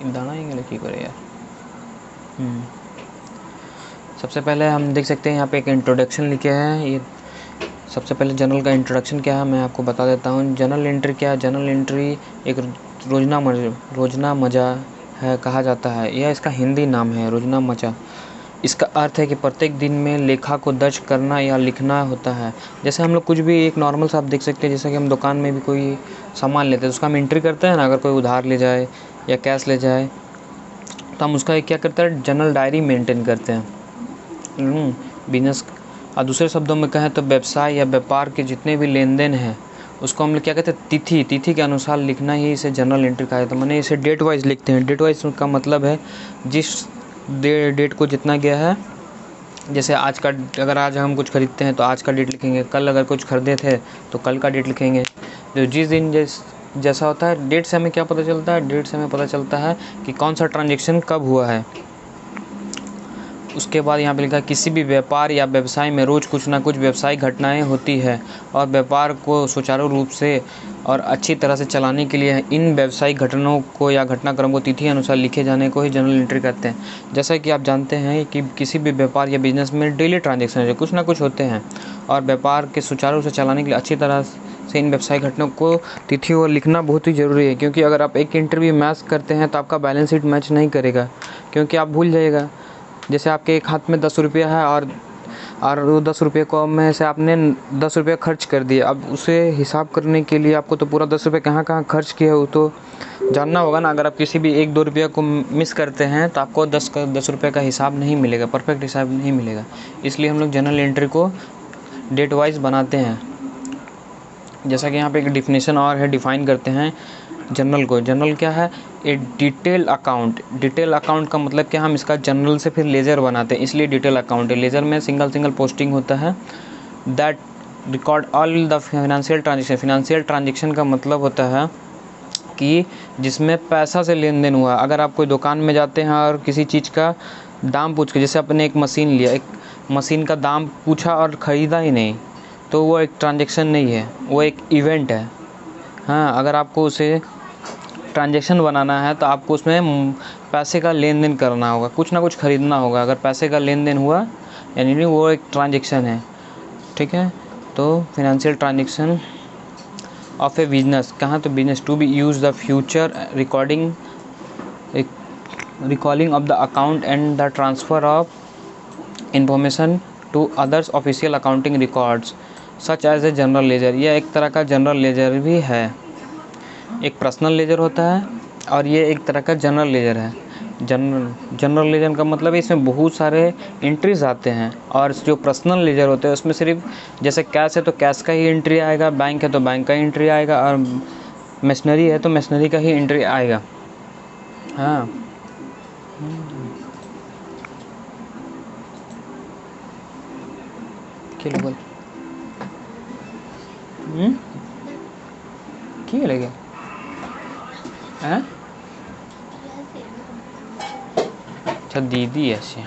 दाना ही लिखी करे यार। सबसे पहले हम देख सकते हैं यहाँ पे एक इंट्रोडक्शन लिखे हैं। ये सबसे पहले जनरल का इंट्रोडक्शन क्या है मैं आपको बता देता हूँ। जनरल एंट्री क्या है? जनरल एंट्री एक रोजनामचा है कहा जाता है। यह इसका हिंदी नाम है रोजनामचा। इसका अर्थ है कि प्रत्येक दिन में लेखा को दर्ज करना या लिखना होता है। जैसे हम लोग कुछ भी एक नॉर्मल सा आप देख सकते हैं, जैसे कि हम दुकान में भी कोई सामान लेते हैं तो उसका हम एंट्री करते हैं ना। अगर कोई उधार ले जाए या कैश ले जाए तो हम उसका क्या करते हैं, जनरल डायरी मेंटेन करते हैं। बिजनेस और दूसरे शब्दों में कहें तो व्यवसाय या व्यापार के जितने भी लेन देन हैं उसको हम लोग क्या कहते हैं, तिथि के अनुसार लिखना ही इसे जनरल एंट्री कहा जाता है। मैंने इसे डेट वाइज लिखते हैं। डेट वाइज का मतलब है जिस डेट को जितना गया है। जैसे आज का, अगर आज हम कुछ खरीदते हैं तो आज का डेट लिखेंगे, कल अगर कुछ खरीदे थे तो कल का डेट लिखेंगे। जो जिस दिन जैसा होता है, डेट से हमें क्या पता चलता है, डेट से हमें पता चलता है कि कौन सा ट्रांजेक्शन कब हुआ है। उसके बाद यहाँ पे लिखा है किसी भी व्यापार या व्यवसाय में रोज़ कुछ ना कुछ व्यावसायिक घटनाएं होती है और व्यापार को सुचारू रूप से और अच्छी तरह से चलाने के लिए इन व्यावसायिक घटनाओं को या घटनाक्रम को तिथि अनुसार लिखे जाने को ही जनरल एंट्री कहते हैं। जैसा कि आप जानते हैं कि किसी भी व्यापार या बिजनेस में डेली ट्रांजेक्शन है, कुछ ना कुछ होते हैं और व्यापार के सुचारू रूप से चलाने के लिए अच्छी तरह से इन व्यावसायिक घटनाओं को तिथि और लिखना बहुत ही ज़रूरी है। क्योंकि अगर आप एक एंट्री भी मैच करते हैं तो आपका बैलेंस शीट मैच नहीं करेगा, क्योंकि आप भूल जाइएगा। जैसे आपके एक हाथ में 10 रुपया है और वो 10 रुपये को में से आपने 10 रुपये खर्च कर दिए। अब उसे हिसाब करने के लिए आपको तो पूरा 10 रुपये कहाँ कहाँ खर्च किया है वो तो जानना होगा ना। अगर आप किसी भी 1-2 रुपये को मिस करते हैं तो आपको 10 रुपये का हिसाब नहीं मिलेगा, परफेक्ट हिसाब नहीं मिलेगा। इसलिए हम लोग जनरल एंट्री को डेट वाइज बनाते हैं। जैसा कि यहाँ पे एक डिफिनेशन और है, डिफ़ाइन करते हैं जनरल को। जनरल क्या है? ए डिटेल अकाउंट। डिटेल अकाउंट का मतलब क्या, हम इसका जनरल से फिर लेजर बनाते हैं, इसलिए डिटेल अकाउंट है। लेजर में सिंगल पोस्टिंग होता है। That record all the financial transaction. Financial transaction का मतलब होता है कि जिसमें पैसा से लेन देन हुआ। अगर आप कोई दुकान में जाते हैं और किसी चीज़ का दाम पूछ के, जैसे आपने एक मशीन लिया, एक मशीन का दाम पूछा और ख़रीदा ही नहीं, तो वो एक ट्रांजेक्शन नहीं है, वो एक इवेंट है। हाँ, अगर आपको उसे ट्रांजेक्शन बनाना है तो आपको उसमें पैसे का लेन देन करना होगा, कुछ ना कुछ ख़रीदना होगा। अगर पैसे का लेन देन हुआ यानी वो एक ट्रांजेक्शन है, ठीक है। तो financial transaction of a business, कहाँ तो business to be use the future recalling of the account and the transfer of information to others official accounting records such as a general ledger. यह एक तरह का जनरल लेजर भी है। एक personal laser होता है और ये एक तरह का जनरल लेजर है। जनरल लेजर का मतलब है इसमें बहुत सारे एंट्रीज आते हैं, और जो पर्सनल लेजर होते हैं उसमें सिर्फ जैसे कैश है तो कैश का ही एंट्री आएगा, बैंक है तो बैंक का एंट्री आएगा, और मशीनरी है तो मशीनरी का ही एंट्री आएगा। हाँ, क्या बोल क्या लगे हैं? अच्छा, दीदी ऐसे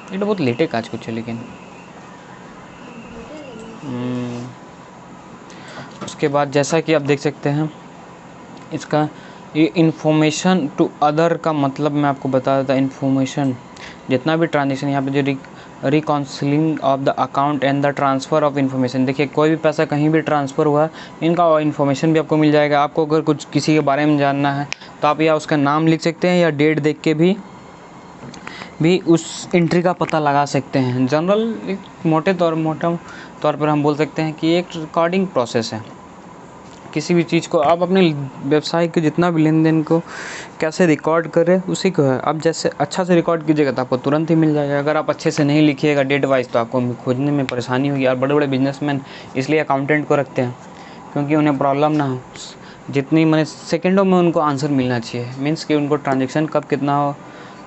এটা बहुत लेटे काज कुछ है, लेकिन उसके बाद जैसा कि आप देख सकते हैं इसका ये इन्फॉर्मेशन टू अदर का मतलब मैं आपको बता देता। इन्फॉर्मेशन जितना भी ट्रांजेक्शन यहाँ पे जो reconciling of the account and the transfer of information, देखिए कोई भी पैसा कहीं भी ट्रांसफ़र हुआ इनका इन्फॉर्मेशन भी आपको मिल जाएगा। आपको अगर कुछ किसी के बारे में जानना है तो आप या उसका नाम लिख सकते हैं या डेट देख के भी उस एंट्री का पता लगा सकते हैं। जनरल एक मोटे तौर पर हम बोल सकते हैं कि एक रिकॉर्डिंग प्रोसेस है। किसी भी चीज़ को आप अपने व्यवसाय के जितना भी लेन देन को कैसे रिकॉर्ड करें उसी को है। आप जैसे अच्छा से रिकॉर्ड कीजिएगा तो आपको तुरंत ही मिल जाएगा। अगर आप अच्छे से नहीं लिखिएगा डेट वाइज तो आपको खोजने में परेशानी होगी। और बड़े बड़े बिजनेसमैन इसलिए अकाउंटेंट को रखते हैं क्योंकि उन्हें प्रॉब्लम ना हो, जितनी मैंने सेकेंडों में उनको आंसर मिलना चाहिए। मीन्स कि उनको ट्रांजेक्शन कब कितना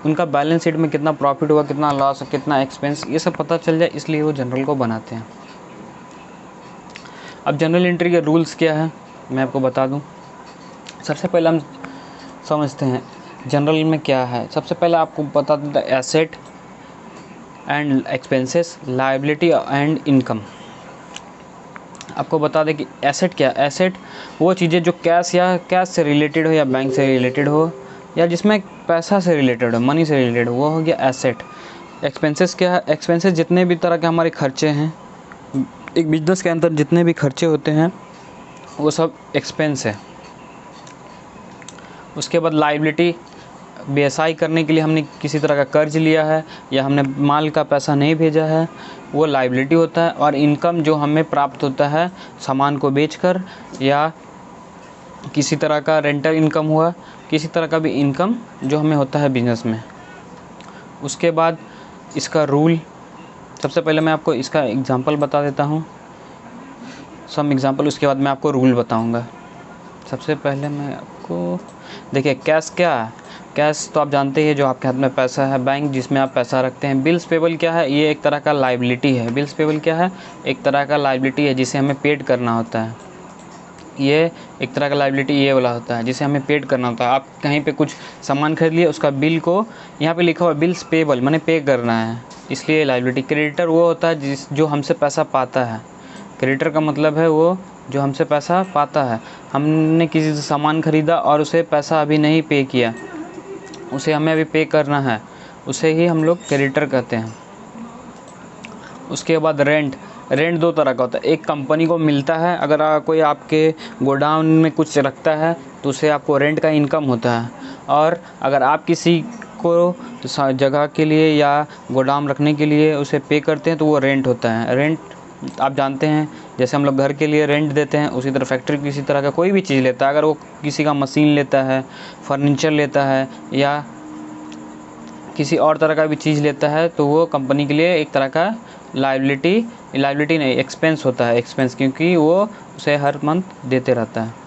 उनका बैलेंस शीट में कितना प्रॉफिट हुआ, कितना लॉस, कितना एक्सपेंस, ये सब पता चल जाए, इसलिए वो जनरल को बनाते हैं। अब जनरल एंट्री के रूल्स क्या है मैं आपको बता दूं। सबसे पहले हम समझते हैं जनरल में क्या है। सबसे पहले आपको बता देता asset and expenses, liability and income. आपको बता दें कि एसेट क्या है। एसेट वो चीज़ें जो कैश से रिलेटेड हो या बैंक से रिलेटेड हो या जिसमें पैसा से रिलेटेड हो, मनी से रिलेटेड हो, वो हो गया एसेट। एक्सपेंसेस क्या है। एक्सपेंसेस जितने भी तरह के हमारे खर्चे हैं, एक बिजनेस के अंदर जितने भी खर्चे होते हैं वो सब एक्सपेंस है। उसके बाद लायबिलिटी, व्यवसाय करने के लिए हमने किसी तरह का कर्ज लिया है या हमने माल का पैसा नहीं भेजा है, वो लायबिलिटी होता है। और इनकम जो हमें प्राप्त होता है सामान को बेचकर या किसी तरह का रेंटल इनकम हुआ, किसी तरह का भी इनकम जो हमें होता है बिजनेस में। उसके बाद इसका रूल, सबसे पहले मैं आपको इसका एग्जांपल बता देता हूँ, सम एग्जांपल, उसके बाद मैं आपको रूल बताऊँगा। सबसे पहले मैं आपको देखिए कैश क्या है। कैश तो आप जानते हैं जो आपके हाथ में पैसा है, बैंक जिसमें आप पैसा रखते हैं। बिल्स पेबल क्या है, ये एक तरह का लायबिलिटी है। बिल्स पेबल क्या है, एक तरह का लायबिलिटी है जिसे हमें पेड करना होता है। ये एक तरह का लायबिलिटी ये वाला होता है जिसे हमें पेड करना होता है। आप कहीं पे कुछ सामान खरीद लिए, उसका बिल को यहाँ पे लिखा हुआ बिल्स पेबल माने पे करना है, इसलिए लायबिलिटी। क्रेडिटर वो होता है जो हमसे पैसा पाता है। क्रेडिटर का मतलब है वो जो हमसे पैसा पाता है। हमने किसी से सामान खरीदा और उसे पैसा अभी नहीं पे किया, उसे हमें अभी पे करना है, उसे ही हम लोग क्रेडिटर कहते हैं। उसके बाद रेंट दो तरह का होता है। एक कंपनी को मिलता है, अगर कोई आपके गोडाउन में कुछ रखता है तो उसे आपको रेंट का इनकम होता है। और अगर आप किसी को जगह के लिए या गोडाउन रखने के लिए उसे पे करते हैं तो वो रेंट होता है। रेंट आप जानते हैं, जैसे हम लोग घर के लिए रेंट देते हैं, उसी तरह फैक्ट्री किसी तरह का कोई भी चीज़ लेता है, अगर वो किसी का मशीन लेता है, फर्नीचर लेता है या किसी और तरह का भी चीज़ लेता है तो वो कंपनी के लिए एक तरह का लायबिलिटी नहीं, एक्सपेंस होता है। एक्सपेंस क्योंकि वो उसे हर मंथ देते रहता है।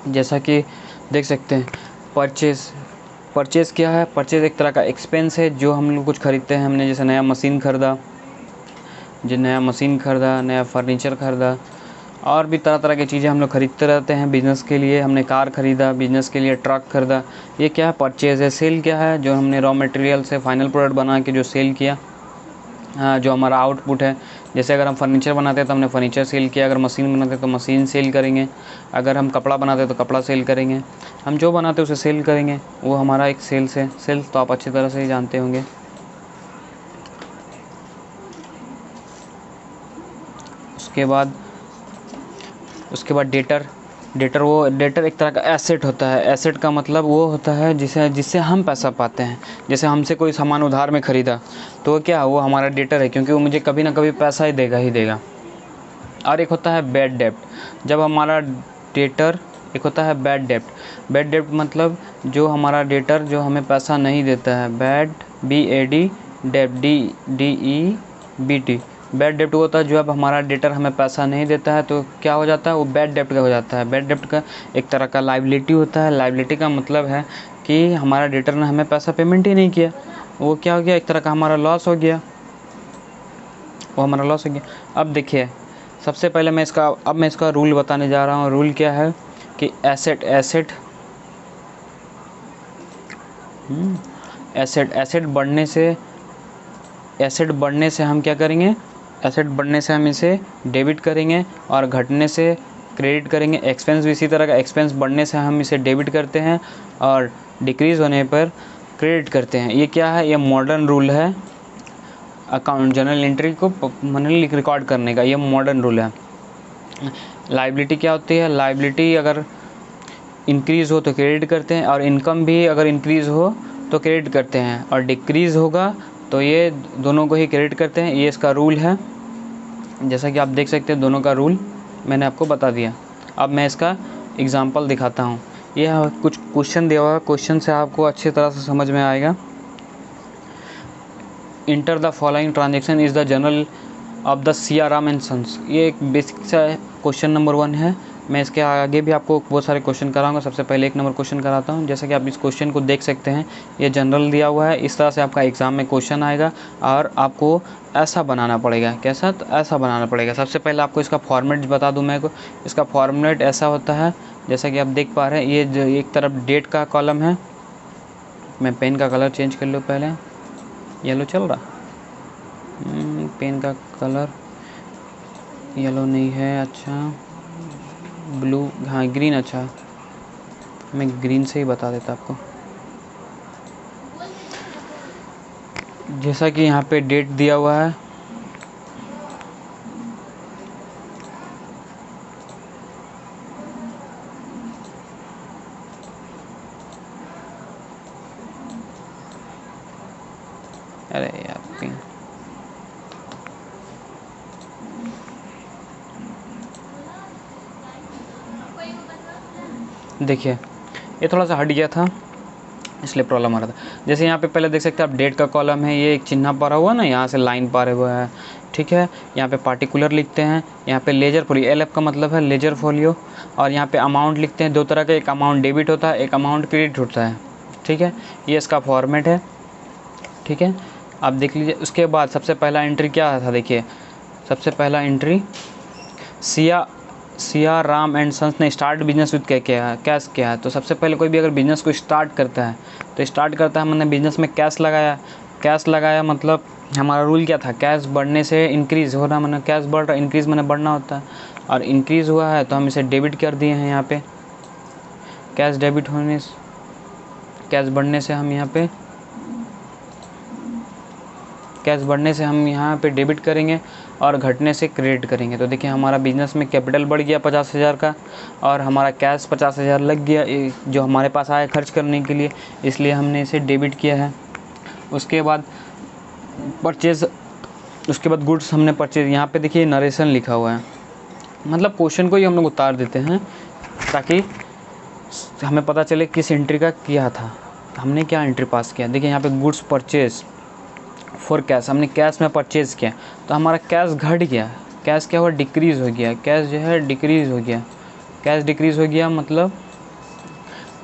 जैसा कि देख सकते हैं परचेज़ क्या है। परचेज़ एक तरह का एक्सपेंस है जो हम लोग कुछ खरीदते हैं। हमने जैसे नया मशीन खरीदा, नया फर्नीचर खरीदा, और भी तरह तरह की चीज़ें हम लोग खरीदते रहते हैं बिज़नेस के लिए। हमने कार खरीदा, बिज़नेस के लिए ट्रक खरीदा, ये क्या है, परचेज़ है। सेल क्या है, जो हमने रॉ मटेरियल से फाइनल प्रोडक्ट बना के जो सेल किया, जो हमारा आउटपुट है। जैसे अगर हम फर्नीचर बनाते हैं तो हमने फर्नीचर सेल किया, अगर मशीन बनाते हैं तो मशीन सेल करेंगे, अगर हम कपड़ा बनाते हैं तो कपड़ा सेल करेंगे। हम जो बनाते हैं उसे सेल करेंगे, वो हमारा एक सेल्स है। सेल्स तो आप अच्छी तरह से ही जानते होंगे। उसके बाद डेटर एक तरह का एसेट होता है। एसेट का मतलब वो होता है जिससे हम पैसा पाते हैं। जैसे हमसे कोई सामान उधार में ख़रीदा तो क्या, वो हमारा डेटर है, क्योंकि वो मुझे कभी ना कभी पैसा ही देगा। और एक होता है बैड डेप्ट। जब हमारा डेटर, एक होता है बैड डेप्ट मतलब जो हमारा डेटर जो हमें पैसा नहीं देता है। BAD डेप्ट, DEBT। बैड डेप्ट होता है जो अब हमारा डेटर हमें पैसा नहीं देता है तो क्या हो जाता है, वो बैड डेप्ट का हो जाता है। बैड डेप्ट का एक तरह का लायबिलिटी होता है। लायबिलिटी का मतलब है कि हमारा डेटर ने हमें पैसा पेमेंट ही नहीं किया, वो क्या हो गया, एक तरह का हमारा लॉस हो गया, अब देखिए, सबसे पहले मैं इसका रूल बताने जा रहा हूँ। रूल क्या है कि एसेट बढ़ने से हम क्या करेंगे, एसेट बढ़ने से हम इसे डेबिट करेंगे और घटने से क्रेडिट करेंगे। एक्सपेंस भी इसी तरह का, एक्सपेंस बढ़ने से हम इसे डेबिट करते हैं और डिक्रीज़ होने पर क्रेडिट करते हैं। ये क्या है, ये मॉडर्न रूल है अकाउंट जनरल एंट्री को मैनुअली रिकॉर्ड करने का, ये मॉडर्न रूल है। लायबिलिटी क्या होती है, लायबिलिटी अगर इंक्रीज़ हो तो क्रेडिट करते हैं, और इनकम भी अगर इंक्रीज़ हो तो क्रेडिट करते हैं, और डिक्रीज़ होगा तो ये दोनों को ही क्रेडिट करते हैं। ये इसका रूल है। जैसा कि आप देख सकते हैं दोनों का रूल मैंने आपको बता दिया। अब मैं इसका एग्जांपल दिखाता हूँ। ये कुछ क्वेश्चन दिया हुआ है, क्वेश्चन से आपको अच्छी तरह से समझ में आएगा। Enter the following transaction is the journal of the Siya Ram and sons. ये एक बेसिक सा क्वेश्चन नंबर 1 है। मैं इसके आगे भी आपको बहुत सारे क्वेश्चन कराऊंगा। सबसे पहले 1 नंबर क्वेश्चन कराता हूँ। जैसा कि आप इस क्वेश्चन को देख सकते हैं, ये जनरल दिया हुआ है। इस तरह से आपका एग्ज़ाम में क्वेश्चन आएगा और आपको ऐसा बनाना पड़ेगा। कैसा? तो ऐसा बनाना पड़ेगा। सबसे पहले आपको इसका फॉर्मेट बता दूँ मैं को। इसका फॉर्मेट ऐसा होता है, जैसा कि आप देख पा रहे हैं, ये जो एक तरफ डेट का कॉलम है। मैं पेन का कलर चेंज कर लूँ पहले। येलो चल रहा, पेन का कलर येलो नहीं है। अच्छा, ब्लू, हाँ ग्रीन। अच्छा, मैं ग्रीन से ही बता देता आपको। जैसा कि यहाँ पे डेट दिया हुआ है, अरे यार पेन, देखिए ये थोड़ा सा हट गया था इसलिए प्रॉब्लम आ रहा था। जैसे यहाँ पे पहले देख सकते हैं आप, डेट का कॉलम है, ये एक चिन्ह पड़ा हुआ ना, यहाँ से लाइन पारे हुआ है, ठीक है। यहाँ पे पार्टिकुलर लिखते हैं, यहाँ पे लेजर फोलियो, LF का मतलब है लेजर फोलियो, और यहाँ पे अमाउंट लिखते हैं। 2 तरह का, एक अमाउंट डेबिट होता है, एक अमाउंट क्रेडिट होता है, ठीक है। ये इसका फॉर्मेट है, ठीक है, आप देख लीजिए। उसके बाद सबसे पहला एंट्री क्या था, देखिए सबसे पहला entry, Siya Ram and sons ने स्टार्ट बिजनेस विद कैश किया है। तो सबसे पहले कोई भी अगर बिज़नेस को स्टार्ट करता है तो स्टार्ट करता है, मैंने बिज़नेस में कैश लगाया। कैश लगाया मतलब हमारा रूल क्या था, कैश बढ़ने से इंक्रीज़ होना, मैंने कैश बढ़ रहा, इंक्रीज़ मैंने बढ़ना होता है, और इंक्रीज़ हुआ है तो हम इसे डेबिट कर दिए हैं। यहाँ पे कैश डेबिट होने, कैश बढ़ने से हम यहाँ पे, कैश बढ़ने से हम यहाँ पे डेबिट करेंगे और घटने से क्रेडिट करेंगे। तो देखिए हमारा बिज़नेस में कैपिटल बढ़ गया 50,000 का, और हमारा कैश 50,000 लग गया जो हमारे पास आया खर्च करने के लिए, इसलिए हमने इसे डेबिट किया है। उसके बाद परचेज़, उसके बाद गुड्स हमने परचेज़, यहाँ पे देखिए नरेशन लिखा हुआ है, मतलब क्वेश्चन को ही हम लोग उतार देते हैं ताकि हमें पता चले किस एंट्री का किया था, हमने क्या एंट्री पास किया। देखिए यहाँ पे गुड्स परचेज़ फॉर कैश, हमने कैश में परचेज़ किया तो हमारा कैश घट गया। कैश क्या हुआ, डिक्रीज़ हो गया। कैश जो है डिक्रीज़ हो गया। कैश डिक्रीज़ हो गया मतलब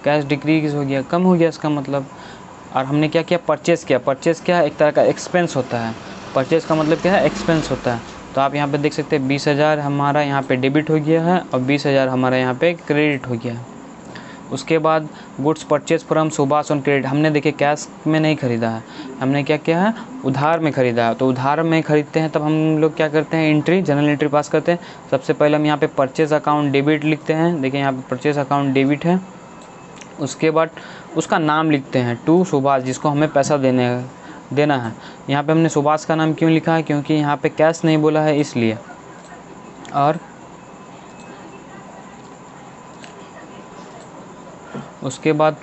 कैश डिक्रीज़ हो गया, कम हो गया इसका मतलब। और हमने क्या किया, परचेज़ किया। परचेज़ क्या है, एक तरह का एक्सपेंस होता है। परचेज़ का मतलब क्या है, एक्सपेंस होता है। तो आप यहाँ पे देख सकते हैं 20,000 हमारा यहाँ पे डेबिट हो गया है और 20,000 हमारा यहाँ पे क्रेडिट हो गया है। उसके बाद goods purchase from Subhash on credit, हमने देखिए कैश में नहीं ख़रीदा है, हमने क्या किया है, उधार में ख़रीदा है। तो उधार में ख़रीदते हैं तब हम लोग क्या करते हैं, एंट्री, जनरल एंट्री पास करते हैं। सबसे पहले हम यहाँ पे परचेज़ अकाउंट डेबिट लिखते हैं। देखिए यहाँ पे परचेज़ अकाउंट डेबिट है। उसके बाद उसका नाम लिखते हैं, टू सुभाष, जिसको हमें पैसा देना है। यहाँ पे हमने सुभाष का नाम क्यों लिखा है, क्योंकि यहाँ पे कैश नहीं बोला है इसलिए। और उसके बाद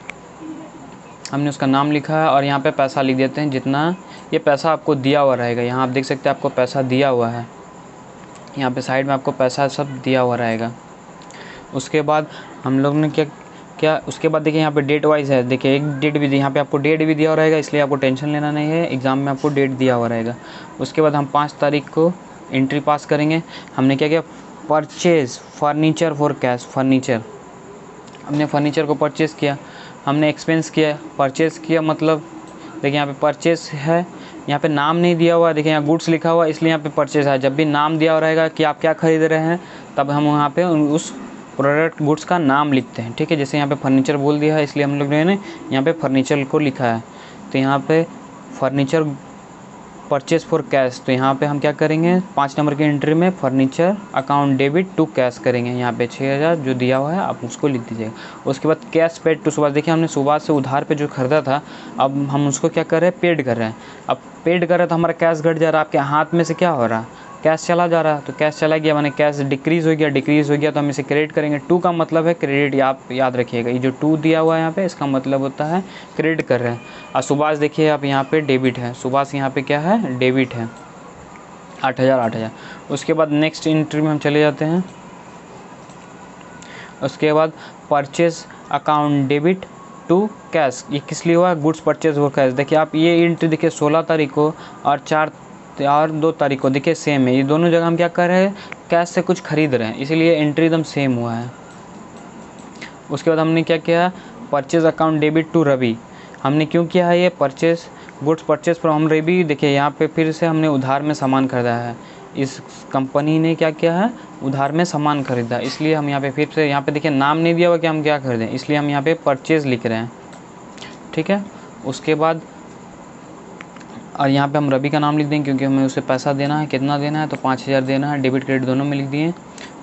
हमने उसका नाम लिखा है और यहाँ पे पैसा लिख देते हैं, जितना ये पैसा आपको दिया हुआ रहेगा। यहाँ आप देख सकते हैं आपको पैसा दिया हुआ है, यहाँ पे साइड में आपको पैसा सब दिया हुआ रहेगा। उसके बाद हम लोग ने क्या उसके बाद देखिए यहाँ पे डेट वाइज है। देखिए एक डेट भी यहाँ पे आपको डेट भी दिया हुआ रहेगा, इसलिए आपको टेंशन लेना नहीं है, एग्ज़ाम में आपको डेट दिया हुआ रहेगा। उसके बाद हम 5 तारीख को एंट्री पास करेंगे। हमने क्या किया, purchase furniture for cash, furniture, हमने फर्नीचर को परचेज़ किया। हमने एक्सपेंस किया, परचेज़ किया मतलब देखिए यहाँ पे परचेज़ है, यहाँ पे नाम नहीं दिया हुआ है। देखिए यहाँ गुड्स लिखा हुआ है इसलिए यहाँ पे परचेज़ है। जब भी नाम दिया हुआ रहेगा कि आप क्या खरीद रहे हैं, तब हम वहाँ पे उस प्रोडक्ट गुड्स का नाम लिखते हैं, ठीक है। जैसे यहाँ पे फर्नीचर बोल दिया है इसलिए हम लोग ने यहाँ पे फर्नीचर को लिखा है। तो यहाँ पे फर्नीचर परचेज़ फॉर कैश, तो यहाँ पे हम क्या करेंगे, 5 नंबर की एंट्री में furniture account debit to cash करेंगे। यहाँ पे 6,000 जो दिया हुआ है आप उसको लिख दीजिएगा। उसके बाद कैश पेड टू सुभाष, देखिए हमने सुभाष से उधार पे जो खरीदा था, अब हम उसको क्या कर रहे हैं, पेड कर रहे हैं। अब पेड कर रहे हैं तो हमारा कैश घट जा रहा है, आपके हाथ में से क्या हो रहा है, कैश चला जा रहा है। तो कैश चला गया माने कैश डिक्रीज़ हो गया, तो हम इसे क्रेडिट करेंगे। टू का मतलब है क्रेडिट, आप याद रखिएगा, ये जो टू दिया हुआ है यहाँ पे इसका मतलब होता है क्रेडिट कर रहे हैं। और सुभाष देखिए आप यहाँ पे डेबिट है, सुभाष यहाँ पे क्या है, डेबिट है, 8,000। उसके बाद नेक्स्ट एंट्री में हम चले जाते हैं। उसके बाद purchase account debit to cash. ये किस लिए हुआ? Goods purchase for cash. देखिए आप ये एंट्री देखिए 16 तारीख को और 2 तारीख को देखिए सेम है। ये दोनों जगह हम क्या कर रहे हैं? कैश से कुछ खरीद रहे हैं, इसीलिए एंट्री एकदम सेम हुआ है। उसके बाद हमने क्या किया? Purchase account debit to Ravi. हमने क्यों किया है ये? Purchase goods purchase from Ravi. देखिए यहाँ पे फिर से हमने उधार में सामान खरीदा है। इस कंपनी ने क्या किया है? उधार में सामान खरीदा, इसलिए हम यहाँ पे फिर से यहाँ पे देखिए नाम नहीं दिया हुआ कि हम क्या खरीदें, इसलिए हम यहाँ पे परचेज लिख रहे हैं। ठीक है। उसके बाद और यहाँ पे हम रवि का नाम लिख देंगे क्योंकि हमें उसे पैसा देना है। कितना देना है? तो 5000 देना है। डेबिट क्रेडिट दोनों में लिख दिए।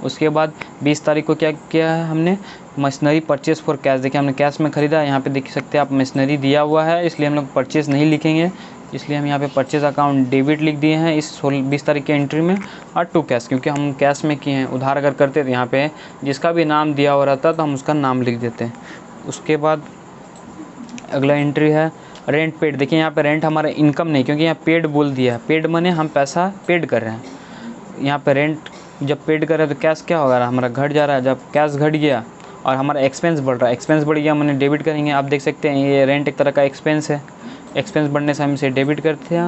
उसके बाद 20 तारीख को क्या किया है हमने? Machinery purchase for cash. देखिए हमने कैश में ख़रीदा है। यहाँ पे देख सकते हैं आप मशीनरी दिया हुआ है, इसलिए हम लोग परचेज़ नहीं लिखेंगे, इसलिए हम यहाँ पे परचेज़ अकाउंट डेबिट लिख दिए हैं इस 20 तारीख की एंट्री में। और टू कैश, क्योंकि हम कैश में किए हैं। उधार अगर करते तो यहाँ पे जिसका भी नाम दिया हुआ रहता तो हम उसका नाम लिख देते हैं। उसके बाद अगला एंट्री है रेंट पेड। देखिए यहाँ पे रेंट हमारा इनकम नहीं, क्योंकि यहाँ पेड बोल दिया है। पेड माने हम पैसा पेड कर रहे हैं। यहाँ पे रेंट जब पेड कर रहे हैं तो कैश क्या होगा? हमारा घट जा रहा है। जब कैश घट गया और हमारा एक्सपेंस बढ़ रहा है, एक्सपेंस बढ़ गया मैंने डेबिट करेंगे। आप देख सकते हैं ये रेंट एक तरह का एक्सपेंस है। एक्सपेंस बढ़ने से हम इसे डेबिट करते हैं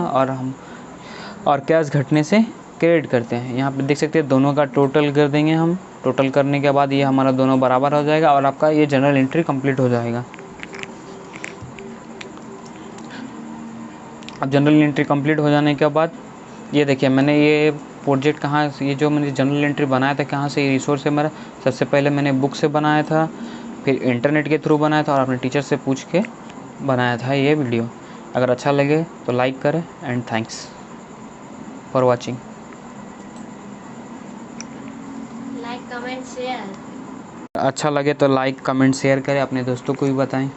और कैश घटने से क्रेडिट करते हैं। यहाँ पे देख सकते हैं दोनों का टोटल कर देंगे हम। टोटल करने के बाद ये हमारा दोनों बराबर हो जाएगा और आपका ये जनरल एंट्री कंप्लीट हो जाएगा। अब जनरल एंट्री कंप्लीट हो जाने के बाद ये देखिए मैंने ये प्रोजेक्ट कहाँ से, ये जो मैंने जनरल एंट्री बनाया था कहाँ से, ये रिसोर्स है मेरा। सबसे पहले मैंने बुक से बनाया था, फिर इंटरनेट के थ्रू बनाया था और अपने टीचर से पूछ के बनाया था ये वीडियो। अगर अच्छा लगे तो लाइक करें and thanks for watching. Like comment share. अच्छा लगे तो लाइक कमेंट शेयर करें, अपने दोस्तों को भी बताएं।